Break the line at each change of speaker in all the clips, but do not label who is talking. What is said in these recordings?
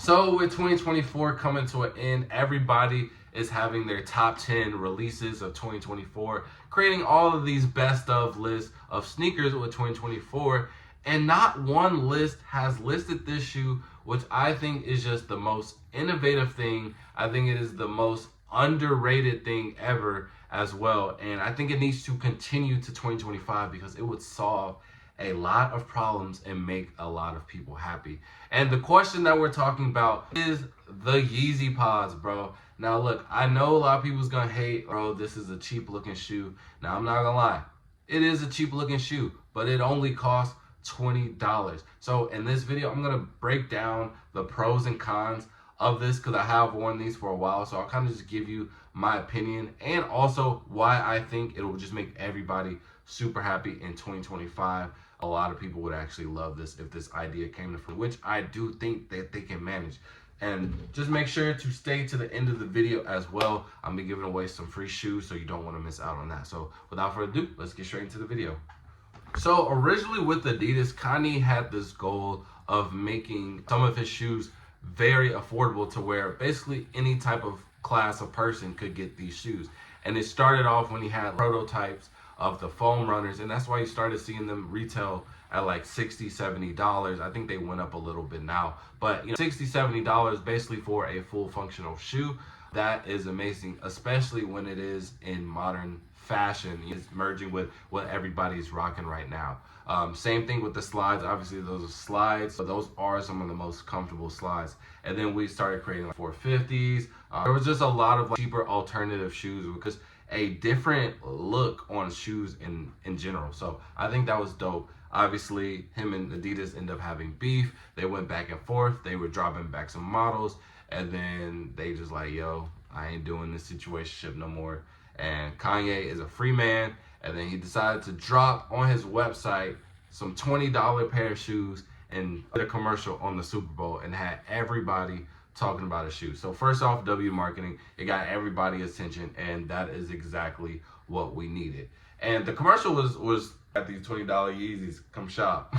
So with 2024 coming to an end, everybody is having their top 10 releases of 2024, creating all of these best of lists of sneakers with 2024. And not one list has listed this shoe, which I think is just the most innovative thing. I think it is the most underrated thing ever as well. And I think it needs to continue to 2025 because it would solve a lot of problems and make a lot of people happy. And the question that we're talking about is the Yeezy Pods, bro. Now look, I know a lot of people's gonna hate, bro, this is a cheap looking shoe. Now I'm not gonna lie, it is a cheap looking shoe, but it only costs $20. So in this video, I'm gonna break down the pros and cons of this because I have worn these for a while. So I'll kind of just give you my opinion and also why I think it will just make everybody super happy in 2025. A lot of people would actually love this if this idea came to fruition, which I do think that they can manage. And just make sure to stay to the end of the video as well. I'm gonna be giving away some free shoes, so you don't want to miss out on that. So without further ado, let's get straight into the video. So originally with Adidas, Kanye had this goal of making some of his shoes very affordable to where basically any type of class of person could get these shoes. And it started off when he had prototypes of the foam runners, and that's why you started seeing them retail at like $60-$70. I think they went up a little bit now, but you know, $60-$70 basically for a full functional shoe. That is amazing, especially when it is in modern fashion. It's merging with what everybody's rocking right now. Same thing with the slides. Obviously those are slides, so those are some of the most comfortable slides. And then we started creating like 450s. There was just a lot of like cheaper alternative shoes because a different look on shoes in general. So I think that was dope. Obviously him and Adidas ended up having beef. They went back and forth. They were dropping back some models, and then they just like, yo, I ain't doing this situationship no more. And Kanye is a free man, and then he decided to drop on his website some $20 pair of shoes and did a commercial on the Super Bowl and had everybody talking about a shoe. So first off, W marketing, it got everybody's attention, and that is exactly what we needed. And the commercial was at these $20 Yeezys, come shop.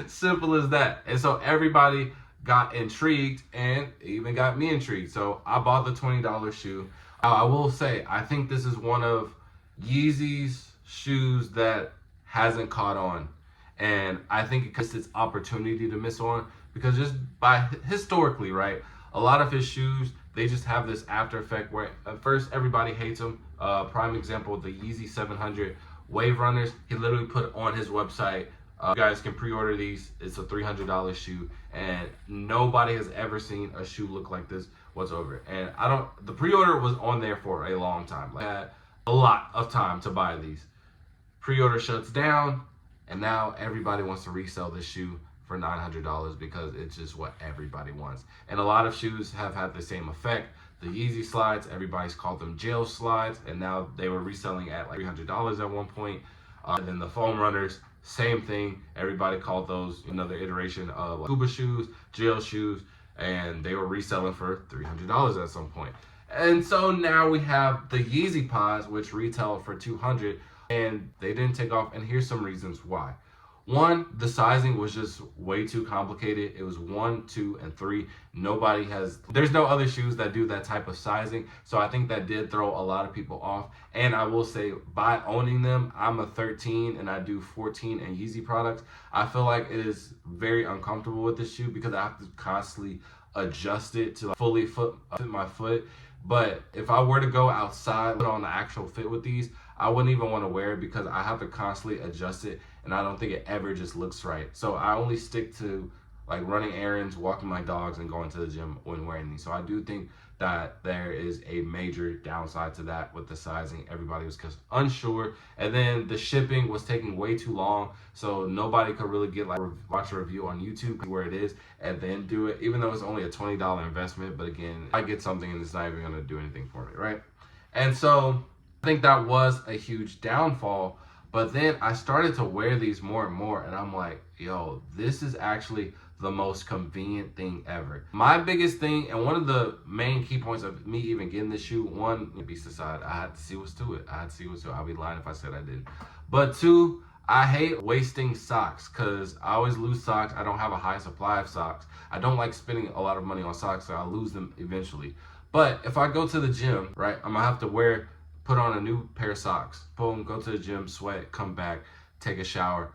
Simple as that. And so everybody got intrigued, and even got me intrigued. So I bought the $20 shoe. I will say, I think this is one of Yeezy's shoes that hasn't caught on. And I think it gets its opportunity to miss on because just by historically, right? A lot of his shoes, they just have this after effect where at first everybody hates them. Prime example, the Yeezy 700 Wave Runners. He literally put on his website, you guys can pre-order these. It's a $300 shoe, and nobody has ever seen a shoe look like this whatsoever. And the pre-order was on there for a long time. Like, I had a lot of time to buy these. Pre-order shuts down, and now everybody wants to resell this shoe for $900 because it's just what everybody wants. And a lot of shoes have had the same effect. The Yeezy slides, everybody's called them jail slides, and now they were reselling at like $300 at one point. And then the foam runners, same thing. Everybody called those another iteration of like scuba shoes, jail shoes, and they were reselling for $300 at some point. And so now we have the Yeezy Pods, which retail for $200, and they didn't take off. And here's some reasons why. One, the sizing was just way too complicated. It was 1, 2, and 3. There's no other shoes that do that type of sizing. So I think that did throw a lot of people off. And I will say, by owning them, I'm a 13 and I do 14 and Yeezy products. I feel like it is very uncomfortable with this shoe because I have to constantly adjust it to like fully fit my foot. But if I were to go outside, put on the actual fit with these, I wouldn't even want to wear it because I have to constantly adjust it, and I don't think it ever just looks right. So I only stick to like running errands, walking my dogs, and going to the gym when wearing these. So I do think that there is a major downside to that with the sizing. Everybody was unsure, and then the shipping was taking way too long, so nobody could really get like watch a review on YouTube where it is and then do it, even though it's only a $20 investment. But again, I get something and it's not even gonna do anything for me, right? And so I think that was a huge downfall. But then I started to wear these more and more, and I'm like, yo, this is actually the most convenient thing ever. My biggest thing, and one of the main key points of me even getting this shoe, one, beast aside, I had to see what's to it. I'll be lying if I said I didn't. But two, I hate wasting socks because I always lose socks. I don't have a high supply of socks. I don't like spending a lot of money on socks, so I'll lose them eventually. But if I go to the gym, right, I'm gonna have to put on a new pair of socks. Boom, go to the gym, sweat, come back, take a shower,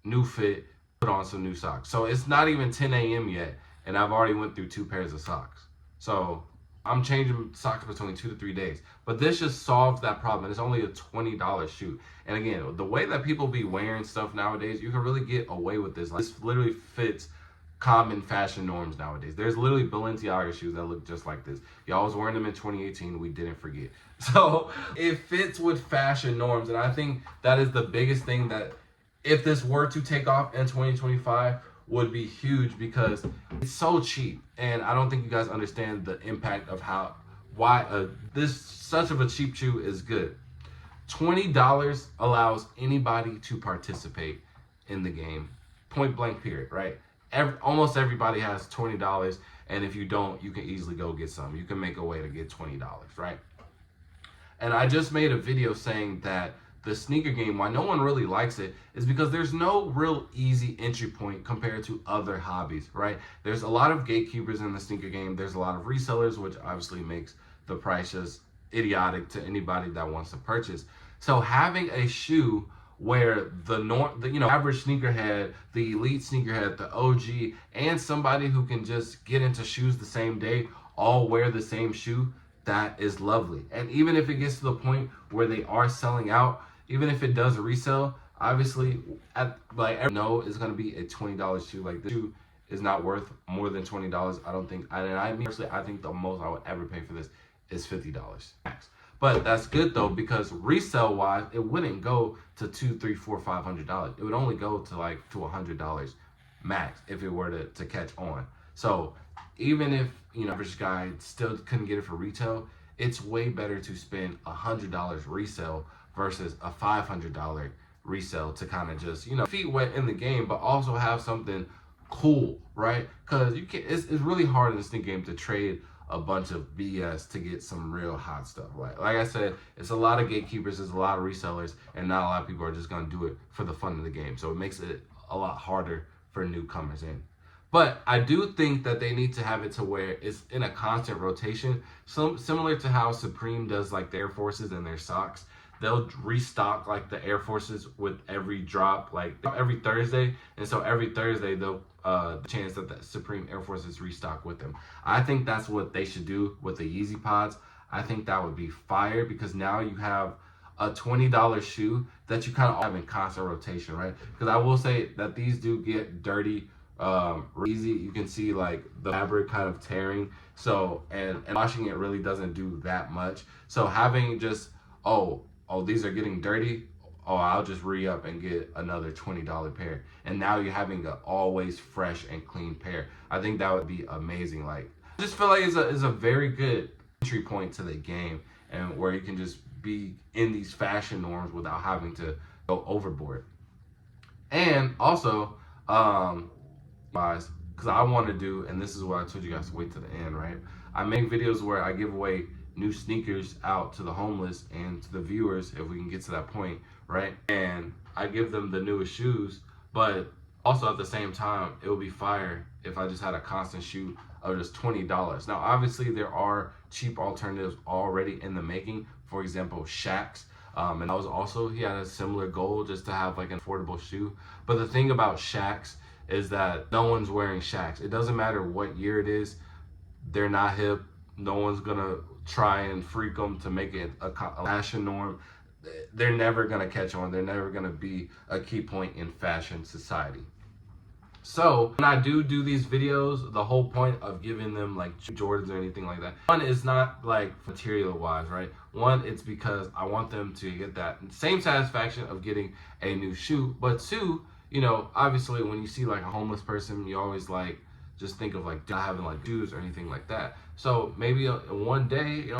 new fit, put on some new socks. So it's not even 10 a.m. yet, and I've already went through 2 pairs of socks. So I'm changing socks between 2 to 3 days. But this just solves that problem. And it's only a $20 shoe. And again, the way that people be wearing stuff nowadays, you can really get away with this. Like, this literally fits common fashion norms nowadays. There's literally Balenciaga shoes that look just like this. Y'all was wearing them in 2018. We didn't forget. So it fits with fashion norms. And I think that is the biggest thing that, if this were to take off in 2025, would be huge, because it's so cheap. And I don't think you guys understand the impact of why this such of a cheap shoe is good. $20 allows anybody to participate in the game. Point blank period, right? Almost everybody has $20, and if you don't, you can easily go get some. You can make a way to get $20, right? And I just made a video saying that the sneaker game, why no one really likes it, is because there's no real easy entry point compared to other hobbies, right? There's a lot of gatekeepers in the sneaker game. There's a lot of resellers, which obviously makes the price just idiotic to anybody that wants to purchase. So having a shoe where the average sneakerhead, the elite sneakerhead, the OG, and somebody who can just get into shoes the same day all wear the same shoe, that is lovely. And even if it gets to the point where they are selling out, even if it does resell, obviously, know it's gonna be a $20 shoe. Like, this shoe is not worth more than $20. I don't think. I personally, I think the most I would ever pay for this is $50 max. But that's good though, because resale wise, it wouldn't go to $200, $300, $400, $500. It would only go to $100 max if it were to catch on. So even if average guy still couldn't get it for retail, it's way better to spend $100 resale versus a $500 resale to kind of just feet wet in the game, but also have something cool, right? Because it's really hard in the sneaker game to trade a bunch of BS to get some real hot stuff. Like I said, it's a lot of gatekeepers, there's a lot of resellers, and not a lot of people are just gonna do it for the fun of the game. So it makes it a lot harder for newcomers in. But I do think that they need to have it to where it's in a constant rotation, similar to how Supreme does like the Air Forces and their socks. They'll restock like the Air Forces with every drop, like every Thursday. And so every Thursday, they'll chance that the Supreme Air Forces restock with them. I think that's what they should do with the Yeezy Pods. I think that would be fire, because now you have a $20 shoe that you kind of have in constant rotation, right? Because I will say that these do get dirty easy. You can see like the fabric kind of tearing. So, and washing it really doesn't do that much. So having just, oh, these are getting dirty, I'll just re-up and get another $20 pair. And now you're having an always fresh and clean pair. I think that would be amazing. Like, I just feel like it's a very good entry point to the game, and where you can just be in these fashion norms without having to go overboard. And also, guys, because I want to do, and this is what I told you guys to wait to the end, right? I make videos where I give away new sneakers out to the homeless and to the viewers, if we can get to that point, right? And I give them the newest shoes, but also at the same time, it would be fire if I just had a constant shoe of just $20. Now, obviously, there are cheap alternatives already in the making. For example, Shaq's. And he had a similar goal, just to have like an affordable shoe. But the thing about Shaq's is that no one's wearing Shaq's. It doesn't matter what year it is. They're not hip. No one's gonna try and freak them to make it a fashion norm. They're never gonna catch on. They're never gonna be a key point in fashion society. So when I do these videos, the whole point of giving them like Jordans or anything like that, one is not like material wise, right? One, it's because I want them to get that same satisfaction of getting a new shoe. But two, obviously when you see like a homeless person, you always like just think of like not having like shoes or anything like that. So maybe one day,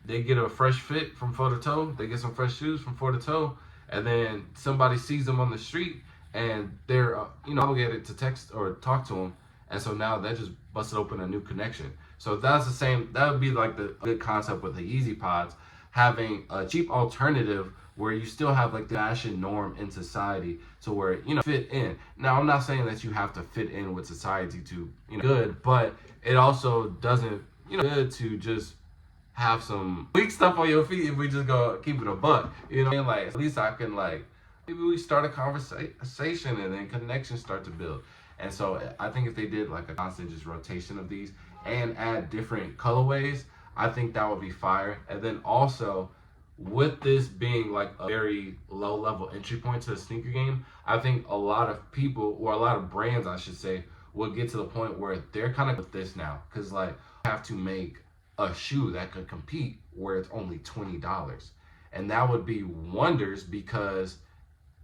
they get a fresh fit from foot to toe. They get some fresh shoes from foot to toe, and then somebody sees them on the street, and they're obligated to text or talk to them, and so now that just busted open a new connection. So that's the same. That would be like the good concept with the Yeezy Pods, having a cheap alternative where you still have like the fashion norm in society to where, fit in. Now, I'm not saying that you have to fit in with society to, good, but it also doesn't, good to just have some weak stuff on your feet if we just go keep it a buck. You know what I mean? Like, at least I can, like, maybe we start a conversation and then connections start to build. And so I think if they did like a constant just rotation of these and add different colorways, I think that would be fire. And then also, with this being like a very low level entry point to the sneaker game, I think a lot of people, or a lot of brands I should say, will get to the point where they're kind of with this now, because like you have to make a shoe that could compete where it's only $20. And that would be wonders, because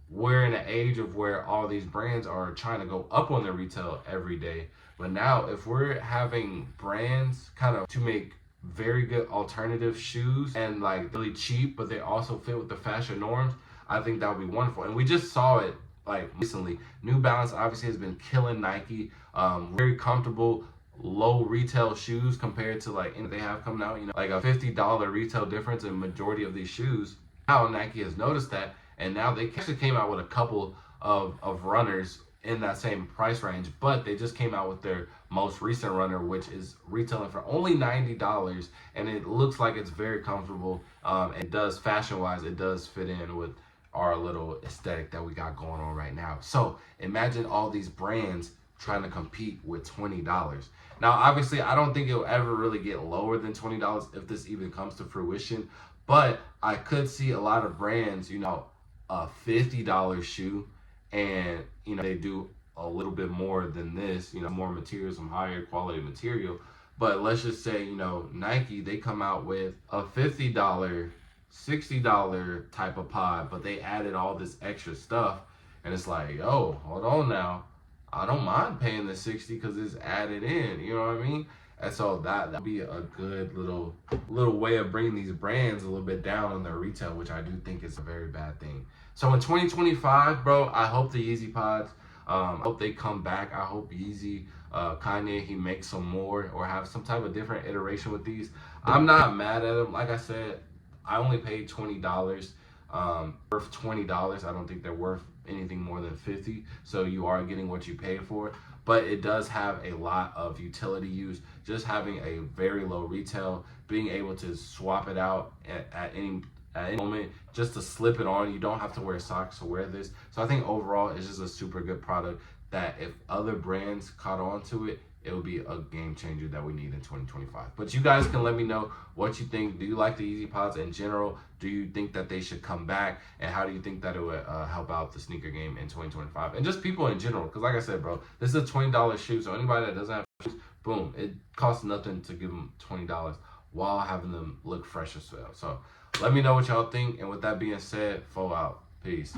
we're in an age of where all these brands are trying to go up on their retail every day. But now if we're having brands kind of to make very good alternative shoes and like really cheap, but they also fit with the fashion norms, I think that would be wonderful. And we just saw it like recently. New Balance obviously has been killing Nike. Very comfortable, low retail shoes compared to like they have coming out, like a $50 retail difference in majority of these shoes. Now Nike has noticed that, and now they actually came out with a couple of runners in that same price range, but they just came out with their most recent runner, which is retailing for only $90, and it looks like it's very comfortable. It does, fashion wise, it does fit in with our little aesthetic that we got going on right now. So imagine all these brands trying to compete with $20. Now, obviously, I don't think it'll ever really get lower than $20 if this even comes to fruition, but I could see a lot of brands, a $50 shoe, and they do a little bit more than this, more material, some higher quality material. But let's just say, Nike, they come out with a $50, $60 type of pod, but they added all this extra stuff, and it's like, yo, hold on now, I don't mind paying the 60 because it's added in, you know what I mean? And so that'd be a good little way of bringing these brands a little bit down on their retail, which I do think is a very bad thing. So in 2025, bro, I hope the Yeezy Pods, I hope they come back. I hope Yeezy, Kanye, he makes some more or have some type of different iteration with these. I'm not mad at him. Like I said, I only paid $20, worth $20. I don't think they're worth anything more than 50. So you are getting what you pay for. But it does have a lot of utility use. Just having a very low retail, being able to swap it out at any moment, just to slip it on. You don't have to wear socks to wear this. So I think overall it's just a super good product that if other brands caught on to it, it would be a game changer that we need in 2025. But you guys can let me know what you think. Do you like the Yeezy Pods in general? Do you think that they should come back? And how do you think that it would help out the sneaker game in 2025? And just people in general. Because like I said, bro, this is a $20 shoe. So anybody that doesn't have shoes, boom, it costs nothing to give them $20 while having them look fresh as well. So let me know what y'all think. And with that being said, fall out. Peace.